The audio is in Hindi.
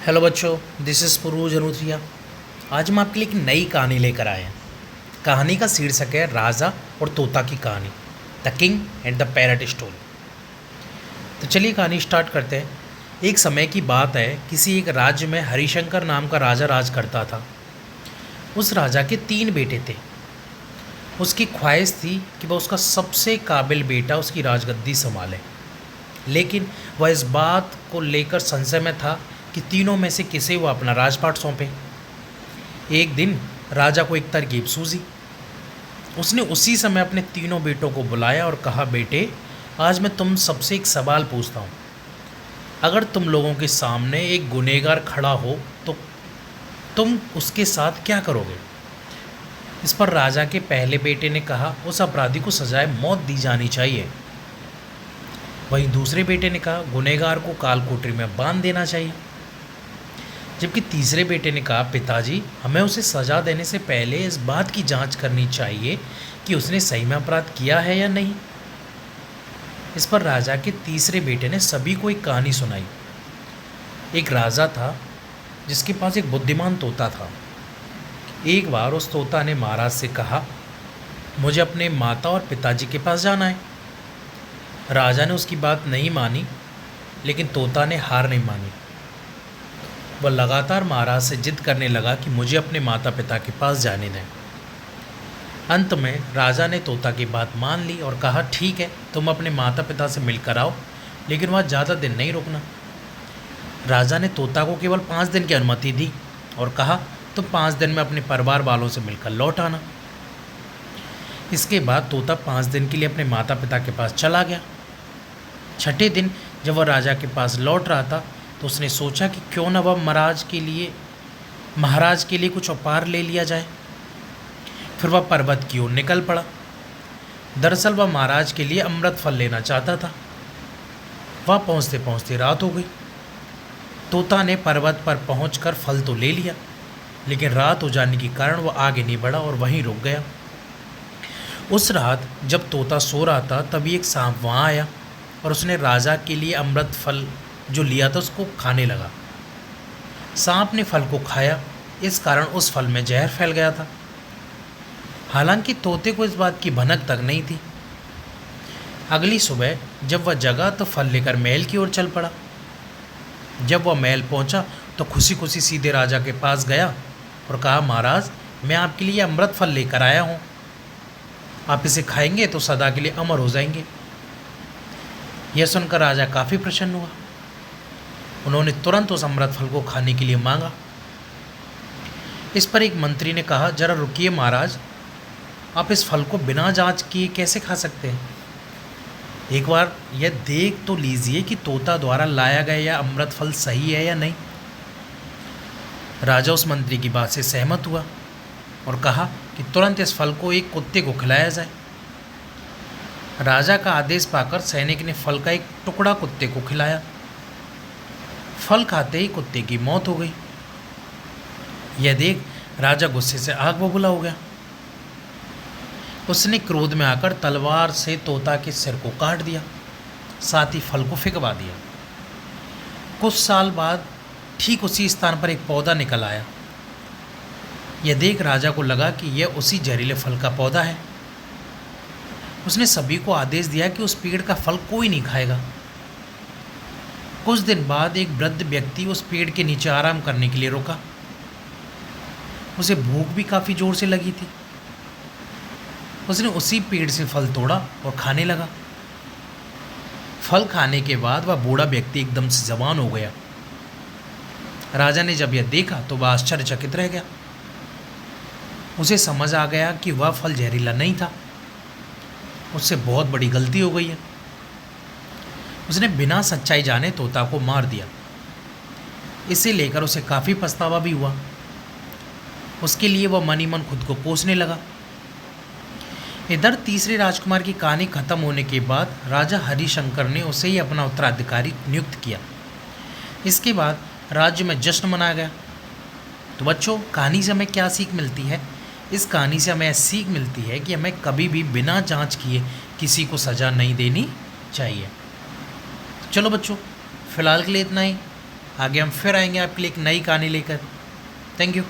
हेलो बच्चों, दिस इज़ पुरूज अनुथ्रिया। आज हम आपके लिए एक नई कहानी लेकर आए हैं। कहानी का शीर्षक है राजा और तोता की कहानी, the king and the parrot story. तो चलिए कहानी स्टार्ट करते हैं। एक समय की बात है, किसी एक राज्य में हरिशंकर नाम का राजा राज करता था। उस राजा के 3 बेटे थे। उसकी ख्वाहिश थी कि वह उसका सबसे काबिल बेटा उसकी राजगद्दी संभाले, लेकिन वह इस बात को लेकर संशय में था कि तीनों में से किसे वो अपना राजपाट सौंपे। एक दिन राजा को एक तरकीब सूझी। उसने उसी समय अपने तीनों बेटों को बुलाया और कहा, बेटे, आज मैं तुम सबसे एक सवाल पूछता हूँ। अगर तुम लोगों के सामने एक गुनहगार खड़ा हो तो तुम उसके साथ क्या करोगे? इस पर राजा के पहले बेटे ने कहा, उस अपराधी को सजाए मौत दी जानी चाहिए। वहीं दूसरे बेटे ने कहा, गुनहगार को काल कोठरी में बांध देना चाहिए। जबकि तीसरे बेटे ने कहा, पिताजी, हमें उसे सज़ा देने से पहले इस बात की जांच करनी चाहिए कि उसने सही में अपराध किया है या नहीं। इस पर राजा के तीसरे बेटे ने सभी को एक कहानी सुनाई। एक राजा था जिसके पास एक बुद्धिमान तोता था। एक बार उस तोता ने महाराज से कहा, मुझे अपने माता और पिताजी के पास जाना है। राजा ने उसकी बात नहीं मानी, लेकिन तोता ने हार नहीं मानी। वह लगातार महाराज से जिद करने लगा कि मुझे अपने माता पिता के पास जाने दें। अंत में राजा ने तोता की बात मान ली और कहा, ठीक है, तुम अपने माता पिता से मिलकर आओ, लेकिन वह ज़्यादा दिन नहीं रुकना। राजा ने तोता को केवल 5 दिन की अनुमति दी और कहा, तुम 5 दिन में अपने परिवार वालों से मिलकर लौट आना। इसके बाद तोता 5 दिन के लिए अपने माता पिता के पास चला गया। छठे दिन जब वह राजा के पास लौट रहा था तो उसने सोचा कि क्यों न वह महाराज के लिए कुछ उपहार ले लिया जाए। फिर वह पर्वत की ओर निकल पड़ा। दरअसल वह महाराज के लिए अमृत फल लेना चाहता था। वह पहुँचते पहुँचते रात हो गई। तोता ने पर्वत पर पहुंचकर फल तो ले लिया, लेकिन रात हो जाने के कारण वह आगे नहीं बढ़ा और वहीं रुक गया। उस रात जब तोता सो रहा था तभी एक सांप वहाँ आया और उसने राजा के लिए अमृत फल जो लिया था उसको खाने लगा। सांप ने फल को खाया, इस कारण उस फल में जहर फैल गया था। हालांकि तोते को इस बात की भनक तक नहीं थी। अगली सुबह जब वह जगा तो फल लेकर महल की ओर चल पड़ा। जब वह महल पहुंचा तो खुशी खुशी सीधे राजा के पास गया और कहा, महाराज, मैं आपके लिए अमृत फल लेकर आया हूँ। आप इसे खाएंगे तो सदा के लिए अमर हो जाएंगे। यह सुनकर राजा काफ़ी प्रसन्न हुआ। उन्होंने तुरंत उस अमृत फल को खाने के लिए मांगा। इस पर एक मंत्री ने कहा, जरा रुकिए महाराज, आप इस फल को बिना जांच किए कैसे खा सकते हैं? एक बार यह देख तो लीजिए कि तोता द्वारा लाया गया यह अमृत फल सही है या नहीं। राजा उस मंत्री की बात से सहमत हुआ और कहा कि तुरंत इस फल को एक कुत्ते को खिलाया जाए। राजा का आदेश पाकर सैनिक ने फल का एक टुकड़ा कुत्ते को खिलाया। फल खाते ही कुत्ते की मौत हो गई। यह देख राजा गुस्से से आग बबूला हो गया। उसने क्रोध में आकर तलवार से तोता के सिर को काट दिया, साथ ही फल को फेंकवा दिया। कुछ साल बाद ठीक उसी स्थान पर एक पौधा निकल आया। यह देख राजा को लगा कि यह उसी जहरीले फल का पौधा है। उसने सभी को आदेश दिया कि उस पेड़ का फल कोई नहीं खाएगा। कुछ दिन बाद एक वृद्ध व्यक्ति उस पेड़ के नीचे आराम करने के लिए रुका। उसे भूख भी काफ़ी ज़ोर से लगी थी। उसने उसी पेड़ से फल तोड़ा और खाने लगा। फल खाने के बाद वह बूढ़ा व्यक्ति एकदम से जवान हो गया। राजा ने जब यह देखा तो वह आश्चर्यचकित रह गया। उसे समझ आ गया कि वह फल जहरीला नहीं था। उससे बहुत बड़ी गलती हो गई है। उसने बिना सच्चाई जाने तोता को मार दिया। इसे लेकर उसे काफ़ी पछतावा भी हुआ। उसके लिए वह मन ही मन खुद को कोसने लगा। इधर तीसरे राजकुमार की कहानी खत्म होने के बाद राजा हरिशंकर ने उसे ही अपना उत्तराधिकारी नियुक्त किया। इसके बाद राज्य में जश्न मनाया गया। तो बच्चों, कहानी से हमें क्या सीख मिलती है? इस कहानी से हमें सीख मिलती है कि हमें कभी भी बिना जांच किए किसी को सज़ा नहीं देनी चाहिए। चलो बच्चों, फ़िलहाल के लिए इतना ही। आगे हम फिर आएंगे आपके लिए एक नई कहानी लेकर। Thank you.